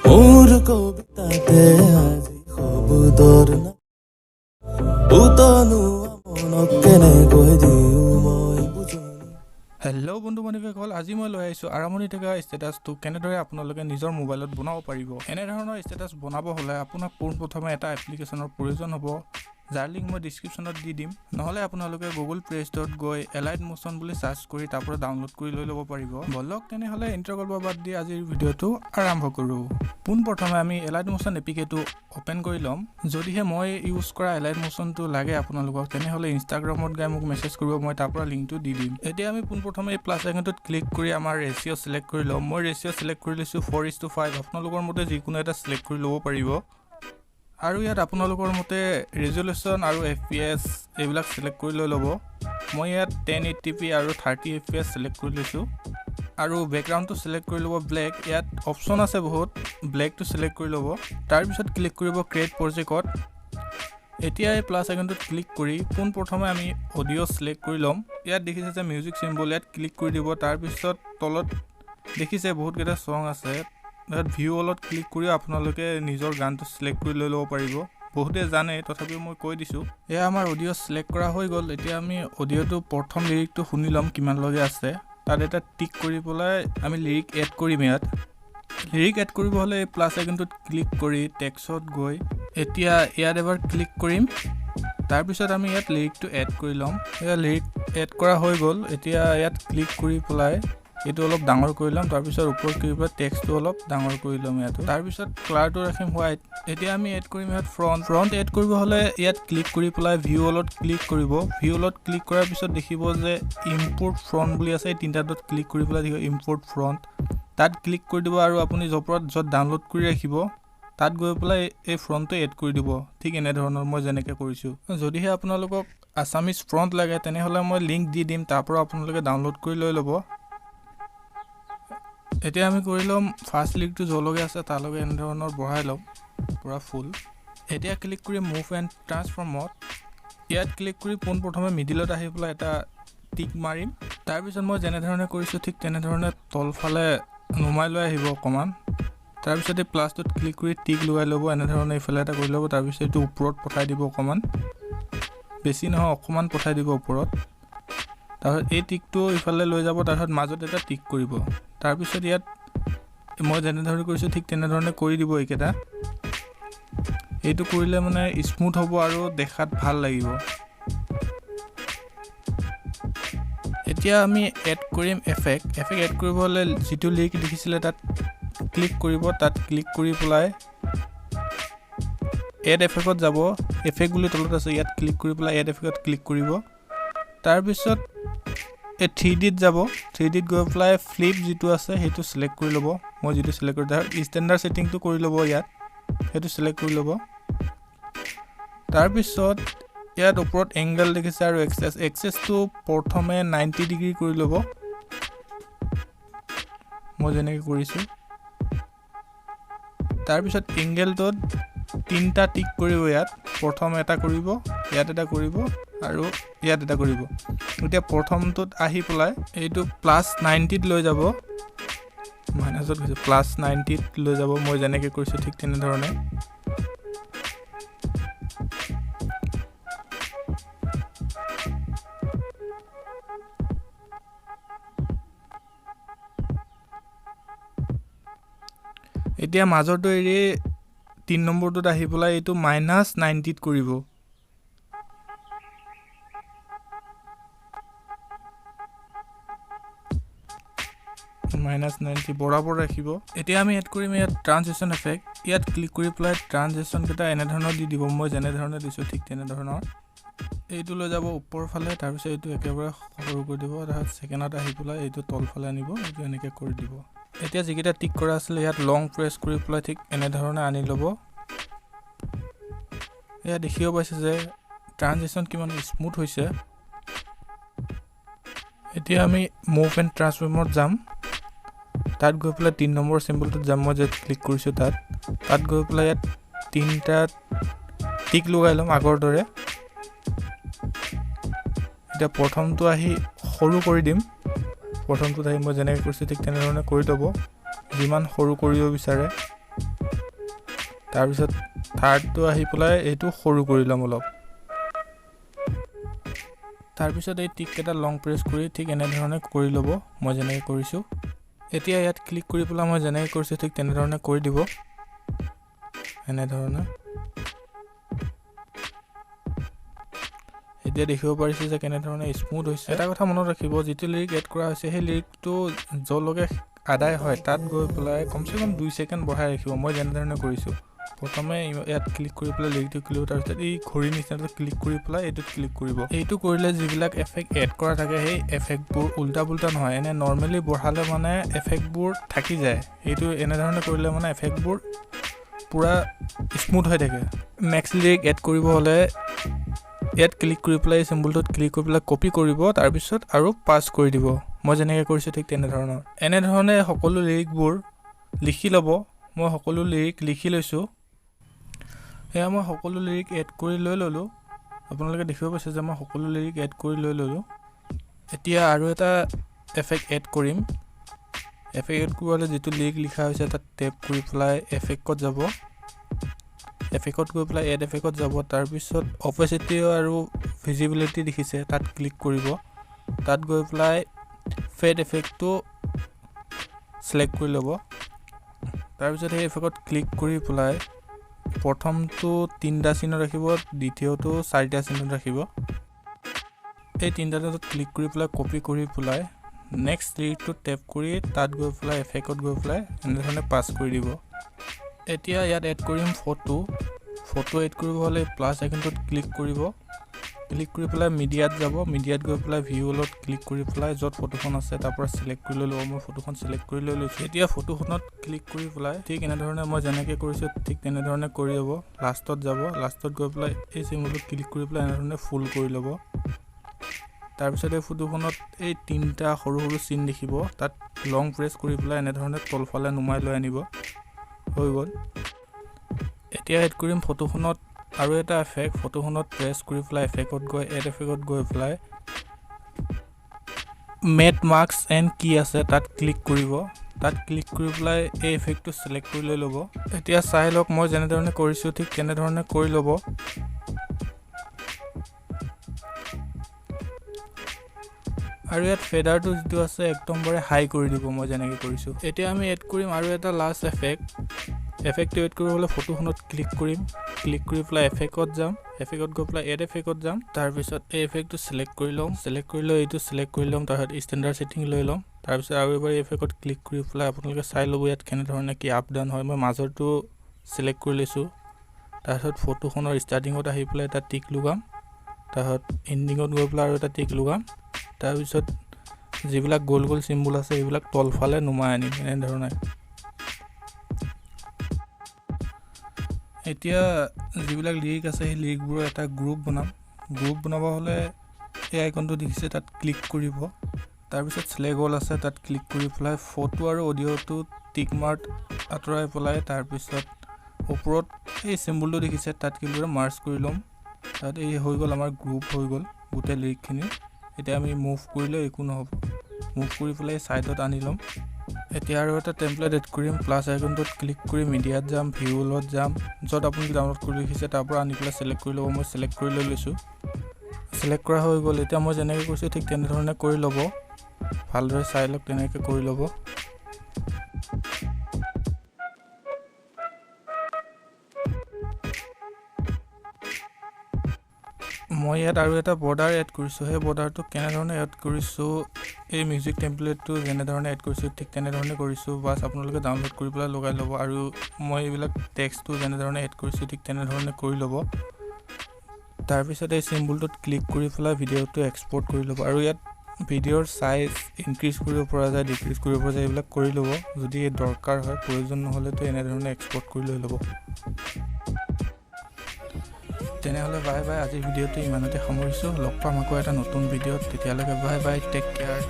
মোৰ কবিতাতে আজি শব্দৰ উতনো মনক কেনেকৈ দিওঁ মই বুজনি। হেল্ল' বন্ধু বান্ধৱীসকল, আজি মই লৈ আহিছোঁ আৰম্ভণি থকা ষ্টেটাছটো কেনেদৰে আপোনালোকে নিজৰ মোবাইলত বনাব পাৰিব। এনেধৰণৰ ষ্টেটাছ বনাব হ'লে আপোনাক পোনপ্ৰথমে এটা এপ্লিকেশ্যনৰ প্ৰয়োজন হ'ব, যাৰ লিংক মই ডিছক্ৰিপশ্যনত দি দিম। নহ'লে আপোনালোকে গুগল প্লে ষ্ট'ৰত গৈ এলাইট মোশ্যন বুলি চাৰ্চ কৰি তাৰ পৰা ডাউনলোড কৰি লৈ ল'ব পাৰিব। বলক তেনেহ'লে ইণ্ট্ৰ' কৰিব বাদ দি আজিৰ ভিডিঅ'টো আৰম্ভ কৰোঁ। পোনপ্ৰথমে আমি এলাইট মোশ্যন এপিকেটো অ'পেন কৰি ল'ম। যদিহে মই ইউজ কৰা এলাইট মোশ্যনটো লাগে আপোনালোকক, তেনেহ'লে ইনষ্টাগ্ৰামত গৈ মোক মেছেজ কৰিব, মই তাৰ পৰা লিংকটো দি দিম। এতিয়া আমি পোনপ্ৰথমে এই প্লাছ আইকনটোত ক্লিক কৰি আমাৰ ৰেচিঅ' চিলেক্ট কৰি ল'ম। মই ৰেচিঅ' চিলেক্ট কৰি লৈছোঁ 4:5। আপোনালোকৰ মতে যিকোনো এটা চিলেক্ট কৰি ল'ব পাৰিব। আৰু ইয়াত আপোনালোকৰ মতে ৰেজুলেশ্যন আৰু FPS এইবিলাক চিলেক্ট কৰি লৈ ল'ব। মই ইয়াত 1080p আৰু 30 FPS চিলেক্ট কৰি লৈছোঁ। আৰু বেকগ্ৰাউণ্ডটো চিলেক্ট কৰি ল'ব ব্লেক। ইয়াত অপশ্যন আছে বহুত, ব্লেকটো চিলেক্ট কৰি ল'ব। তাৰপিছত ক্লিক কৰিব ক্ৰিয়েট প্ৰজেক্টত। এতিয়া এই প্লাছ আইকনটোত ক্লিক কৰি পোনপ্ৰথমে আমি অডিঅ' চিলেক্ট কৰি ল'ম। ইয়াত দেখিছে যে মিউজিক চিম্বল, ইয়াত ক্লিক কৰি দিব। তাৰপিছত তলত দেখিছে বহুতকেইটা ছং আছে, তাত ভিউ অলত ক্লিক কৰিও আপোনালোকে নিজৰ গানটো চিলেক্ট কৰি লৈ ল'ব পাৰিব। বহুতে জানে, তথাপিও মই কৈ দিছোঁ। এয়া আমাৰ অডিঅ' চিলেক্ট কৰা হৈ গ'ল। এতিয়া আমি অডিঅ'টো প্ৰথম লিৰিকটো শুনি ল'ম কিমানলৈকে আছে। তাত এটা টিক কৰি পেলাই আমি লিৰিক এড কৰিম। ইয়াত লিৰিক এড কৰিব হ'লে এই প্লাছ আইকনটোত ক্লিক কৰি টেক্সট গৈ এতিয়া ইয়াত এবাৰ ক্লিক কৰিম। তাৰপিছত আমি ইয়াত লিৰিকটো এড কৰি ল'ম। এয়া লিৰিক এড কৰা হৈ গ'ল। এতিয়া ইয়াত ক্লিক কৰি পেলাই এইটো অলপ ডাঙৰ কৰি ল'ম। তাৰপিছত ওপৰত ক্লিক কৰি টেক্সটটো অলপ ডাঙৰ কৰি ল'ম ইয়াতো। তাৰপিছত কালাৰটো ৰাখিম হোৱাইট। এতিয়া আমি এড কৰিম ইয়াত ফ্ৰণ্ট এড কৰিব হ'লে ইয়াত ক্লিক কৰি পেলাই ভিউ অলত ক্লিক কৰিব। ভিউ অলত ক্লিক কৰাৰ পিছত দেখিব যে ইম্পৰ্ট ফ্ৰণ্ট বুলি আছে, এই তিনিটাত ক্লিক কৰি পেলাই দেখিব ইম্পৰ্ট ফ্ৰণ্ট, তাত ক্লিক কৰি দিব। আৰু আপুনি য'ত ডাউনলোড কৰি ৰাখিব তাত গৈ পেলাই এই ফ্ৰণ্টটো এড কৰি দিব, ঠিক এনেধৰণৰ মই যেনেকৈ কৰিছোঁ। যদিহে আপোনালোকক আছামিজ ফ্ৰণ্ট লাগে তেনেহ'লে মই লিংক দি দিম, তাৰ পৰা আপোনালোকে ডাউনলোড কৰি লৈ ল'ব। এতিয়া আমি কৰি ল'ম ফাৰ্ষ্ট লিংকটো য'লৈকে আছে তালৈকে এনেধৰণৰ বঢ়াই ল'ম পূৰা ফুল। এতিয়া ক্লিক কৰি মুভ এণ্ড ট্ৰান্সফৰ্মত ইয়াত ক্লিক কৰি পোনপ্ৰথমে মিডিলত আহি পেলাই এটা টিক মাৰিম। তাৰপিছত মই যেনেধৰণে কৰিছোঁ ঠিক তেনেধৰণে তলফালে নুমাই লৈ আহিব অকণমান। তাৰপিছত এই প্লাছটোত ক্লিক কৰি টিক লগাই ল'ব, এনেধৰণে এইফালে এটা কৰি ল'ব। তাৰপিছত এইটো ওপৰত পঠাই দিব অকণমান, বেছি নহয় অকণমান পঠাই দিব ওপৰত। তাৰপিছত এই টিকটো ইফালে লৈ যাব, তাৰপিছত মাজত এটা টিক কৰিব। তাৰপিছত ইয়াত মই যেনেধৰণে কৰিছোঁ ঠিক তেনেধৰণে কৰি দিব এইকেইটা। এইটো কৰিলে মানে স্মুথ হ'ব আৰু দেখাত ভাল লাগিব। এতিয়া আমি এড কৰিম এফেক্ট এড কৰিব হ'লে যিটো লিংক দেখিছিলে তাত ক্লিক কৰিব। তাত ক্লিক কৰি পেলাই এড এফেক্টত যাব, এফেক্ট বুলি তলত আছে, ইয়াত ক্লিক কৰি পেলাই এড এফেক্টত ক্লিক কৰিব। তাৰপিছত এই 3Dত যাব, 3Dত গৈ পেলাই ফ্লিপ যিটো আছে সেইটো চিলেক্ট কৰি ল'ব। মই যিটো চিলেক্ট কৰি তাৰ ষ্টেণ্ডাৰ্ড ছেটিংটো কৰি ল'ব, ইয়াত সেইটো চিলেক্ট কৰি ল'ব। তাৰপিছত ইয়াত ওপৰত এংগল দেখিছে আৰু এক্সেছটো প্ৰথমে 90 ডিগ্ৰী কৰি ল'ব, মই যেনেকৈ কৰিছোঁ। তাৰপিছত এংগেলটোত 3টা টিক কৰিব। ইয়াত প্ৰথম এটা কৰিব, ইয়াত এটা কৰিব আৰু ইয়াত এটা কৰিব। এতিয়া প্ৰথমটোত আহি পেলাই এইটো +90ত লৈ যাব, মাইনাছত গৈছে +90ত লৈ যাব, মই যেনেকৈ কৰিছোঁ ঠিক তেনেধৰণে। এতিয়া মাজৰটো এৰি 3 নম্বৰটোত আহি পেলাই এইটো -90ত কৰিব। -90 বৰাবৰ ৰাখিব। এতিয়া আমি এড কৰিম ইয়াত ট্ৰানজিশ্যন এফেক্ট। ইয়াত ক্লিক কৰি পেলাই ট্ৰানজিশ্যনকেইটা এনেধৰণৰ দি দিব, মই যেনেধৰণে দিছোঁ ঠিক তেনেধৰণৰ। এইটো লৈ যাব ওপৰ ফালে, তাৰপিছত এইটো একেবাৰে সৰু কৰি দিব। তাৰপিছত ছেকেণ্ডত আহি পেলাই এইটো তলফালে আনিব, এইটো এনেকৈ কৰি দিব। এতিয়া যিকেইটা টিক কৰা আছিলে ইয়াত লং প্ৰেছ কৰি পেলাই ঠিক এনেধৰণে আনি ল'ব। এয়া দেখিব পাইছে যে ট্ৰানজিশ্যন কিমান স্মুথ হৈছে। এতিয়া আমি মুভ এণ্ড ট্ৰান্সফৰ্মত যাম। তাত গৈ পেলাই 3 নম্বৰ চিম্বলটোত যাম, মই য'ত ক্লিক কৰিছোঁ তাত গৈ পেলাই ইয়াত 3টা টিক লগাই ল'ম আগৰ দৰে। এতিয়া প্ৰথমটো আহি সৰু কৰি দিম, প্ৰথমটোত আহি মই যেনেকৈ কৰিছোঁ ঠিক তেনেধৰণে কৰি ল'ব, যিমান সৰু কৰিব বিচাৰে। তাৰপিছত থাৰ্ডটো আহি পেলাই এইটো সৰু কৰি ল'ম অলপ। তাৰপিছত এই টিককেইটা লং প্ৰেছ কৰি ঠিক এনেধৰণে কৰি ল'ব, মই যেনেকৈ কৰিছোঁ। এতিয়া ইয়াত ক্লিক কৰি পেলাই মই যেনেকৈ কৰিছোঁ ঠিক তেনেধৰণে কৰি দিব, এনেধৰণে। এতিয়া দেখিব পাৰিছে যে কেনেধৰণে স্মুথ হৈছে। এটা কথা মনত ৰাখিব, যিটো লিৰিক এড কৰা হৈছে সেই লিৰিকটো য'লৈকে আদায় হয় তাত গৈ পেলাই কমচে কম 2 ছেকেণ্ড বঢ়াই ৰাখিব, মই যেনেধৰণে কৰিছোঁ। প্ৰথমে ইয়াত ক্লিক কৰি পেলাই লিৰিকটো ক্লিক, তাৰপিছত এই ঘড়ীৰ নিচিনাটো ক্লিক কৰি পেলাই এইটোত ক্লিক কৰিব। এইটো কৰিলে যিবিলাক এফেক্ট এড কৰা থাকে সেই এফেক্টবোৰ উল্টা পুল্টা নহয়, এনে নৰ্মেলি বঢ়ালে মানে এফেক্টবোৰ থাকি যায়। এইটো এনেধৰণে কৰিলে মানে এফেক্টবোৰ পূৰা স্মুথ হৈ থাকে। নেক্সট লিৰিক এড কৰিব হ'লে ইয়াত ক্লিক কৰি পেলাই এই চিম্বলটোত ক্লিক কৰি পেলাই কপি কৰিব, তাৰপিছত আৰু পাছ কৰি দিব, মই যেনেকৈ কৰিছোঁ ঠিক তেনেধৰণৰ। এনেধৰণে সকলো লিৰিকবোৰ লিখি ল'ব। মই সকলো লিৰিক লিখি লৈছোঁ। সেয়া মই সকলো লিৰিক এড কৰি লৈ ল'লোঁ। আপোনালোকে দেখিব পাইছে যে মই সকলো লিৰিক এড কৰি লৈ ল'লোঁ। এতিয়া আৰু এটা এফেক্ট এড কৰিম। এফেক্ট এড কৰিবলৈ যিটো লিৰিক লিখা হৈছে তাত টেপ কৰি পেলাই এফেক্টত যাব, এফেক্টত গৈ পেলাই এড এফেক্টত যাব, তাৰপিছত অপেচিটি আৰু ভিজিবিলিটি দেখিছে তাত ক্লিক কৰিব, তাত গৈ পেলাই ফেড এফেক্টটো ছিলেক্ট কৰি ল'ব। তাৰপিছত সেই এফেক্টত ক্লিক কৰি পেলাই প্ৰথমটো 3টা চিনত ৰাখিব, দ্বিতীয়টো 4টা চিনত ৰাখিব। এই 3টাত ক্লিক কৰি পেলাই কপি কৰি পেলাই নেক্সট লিৰিকটো টেপ কৰি তাত গৈ পেলাই এফেক্টত গৈ পেলাই এনেধৰণে পাছ কৰি দিব। এতিয়া ইয়াত এড কৰিম ফটো এড কৰিব হ'লে প্লাছ আইকনটোত ক্লিক কৰিব, ক্লিক কৰি পেলাই মিডিয়াত যাব, মিডিয়াত গৈ পেলাই ভিউলত ক্লিক কৰি পেলাই য'ত ফটোখন আছে তাৰ পৰা ছিলেক্ট কৰি লৈ ল'ব। মই ফটোখন ছিলেক্ট কৰি লৈ লৈছোঁ। এতিয়া ফটোখনত ক্লিক কৰি পেলাই ঠিক এনেধৰণে মই যেনেকৈ কৰিছোঁ ঠিক তেনেধৰণে কৰি ল'ব। লাষ্টত যাব, লাষ্টত গৈ পেলাই এই চিম্বলটোত ক্লিক কৰি পেলাই এনেধৰণে ফুল কৰি ল'ব। তাৰপিছত এই ফটোখনত এই 3টা সৰু সৰু চিন দেখিব, তাত লং প্ৰেছ কৰি পেলাই এনেধৰণে তলফালে নুমাই লৈ আনিব, হৈ গ'ল। এতিয়া এড কৰিম ফটোখনত আৰু এটা এফেক্ট। ফটোখনত প্ৰেছ কৰি পেলাই এফেক্টত গৈ এড এফেক্টত গৈ পেলাই মেট মাৰ্কছ এণ্ড কি আছে তাত ক্লিক কৰিব, তাত ক্লিক কৰি পেলাই এই এফেক্টটো ছিলেক্ট কৰি লৈ ল'ব। এতিয়া চাই লওক মই যেনেধৰণে কৰিছোঁ ঠিক তেনেধৰণে কৰি ল'ব। আৰু ইয়াত ফেডাৰটো যিটো আছে একদমবাৰে হাই কৰি দিব, মই যেনেকৈ কৰিছোঁ। এতিয়া আমি এড কৰিম আৰু এটা লাষ্ট এফেক্টটো এড কৰিব হ'লে ফটোখনত ক্লিক কৰিম, ক্লিক কৰি পেলাই এফেক্টত যাম, এফেক্টত গৈ পেলাই এড এফেক্টত যাম, তাৰপিছত এই এফেক্টটো ছিলেক্ট কৰি ল'ম, ছিলেক্ট কৰি লৈ এইটো ছিলেক্ট কৰি ল'ম, তাৰপিছত ষ্টেণ্ডাৰ্ড ছেটিং লৈ ল'ম, তাৰপিছত আৰু এবাৰ এই এফেক্টত ক্লিক কৰি পেলাই আপোনালোকে চাই ল'ব ইয়াত কেনেধৰণে কি আপ ডাউন হয়। মই মাজৰটো ছিলেক্ট কৰি লৈছোঁ, তাৰপিছত ফটোখনৰ ষ্টাৰ্টিঙত আহি পেলাই এটা টিক লগাম, তাৰপিছত এণ্ডিঙত গৈ পেলাই আৰু এটা টিক লগাম, তাৰপিছত যিবিলাক গোল গোল চিম্বল আছে সেইবিলাক তলফালে নুমাই আনিম এনেধৰণে। এতিয়া যিবিলাক লিৰিক আছে সেই লিৰিকবোৰৰ এটা গ্ৰুপ বনাম। গ্ৰুপ বনাব হ'লে এই আইকনটো দেখিছে তাত ক্লিক কৰিব, তাৰপিছত ছিলেক্ট অল আছে তাত ক্লিক কৰি পেলাই ফটো আৰু অডিঅ'টো টিক মাৰ্ক আঁতৰাই পেলাই তাৰপিছত ওপৰত এই চিম্বলটো দেখিছে তাত কি কৰি মাৰ্চ কৰি ল'ম। তাত এই হৈ গ'ল আমাৰ গ্ৰুপ হৈ গ'ল গোটেই লিৰিকখিনি। এতিয়া আমি মুভ কৰিলে একো নহ'ব, মুভ কৰি পেলাই ছাইডত আনি ল'ম। এতিয়া আৰু এটা টেম্পলেট এড কৰিম, প্লাছ আইকনটোত ক্লিক কৰি মিডিয়াত যাম, ভিউলত যাম, য'ত আপুনি ডাউনলোড কৰি লিখিছে তাৰ পৰা আনি পেলাই ছিলেক্ট কৰি ল'ব। মই ছিলেক্ট কৰি লৈ লৈছোঁ, ছিলেক্ট কৰা হৈ গ'ল। এতিয়া মই যেনেকৈ কৈছোঁ ঠিক তেনেধৰণে কৰি ল'ব, ভালদৰে চাই লওক তেনেকৈ কৰি ল'ব। মই ইয়াত আৰু এটা বৰ্ডাৰ এড কৰিছোঁ, সেই বৰ্ডাৰটো কেনেধৰণে এড কৰিছোঁ এই মিউজিক টেম্পলেটটো যেনেধৰণে এড কৰিছোঁ ঠিক তেনেধৰণে কৰিছোঁ। বাছ আপোনালোকে ডাউনলোড কৰি পেলাই লগাই ল'ব, আৰু মই এইবিলাক টেক্সটটো যেনেধৰণে এড কৰিছোঁ ঠিক তেনেধৰণে কৰি ল'ব। তাৰপিছত এই চিম্বলটোত ক্লিক কৰি পেলাই ভিডিঅ'টো এক্সপৰ্ট কৰি ল'ব, আৰু ইয়াত ভিডিঅ'ৰ চাইজ ইনক্ৰিজ কৰিব পৰা যায়, ডিক্ৰিজ কৰিব পৰা যায়, এইবিলাক কৰি ল'ব। যদি দৰকাৰ হয়, প্ৰয়োজন নহ'লেতো এনেধৰণে এক্সপৰ্ট কৰি লৈ ল'ব। তেনেহ'লে বাই বাই, আজিৰ ভিডিঅ'টো ইমানতে সামৰিছোঁ। লগ পাম আকৌ এটা নতুন ভিডিঅ'ত, তেতিয়ালৈকে বাই বাই, টেক কেয়াৰ।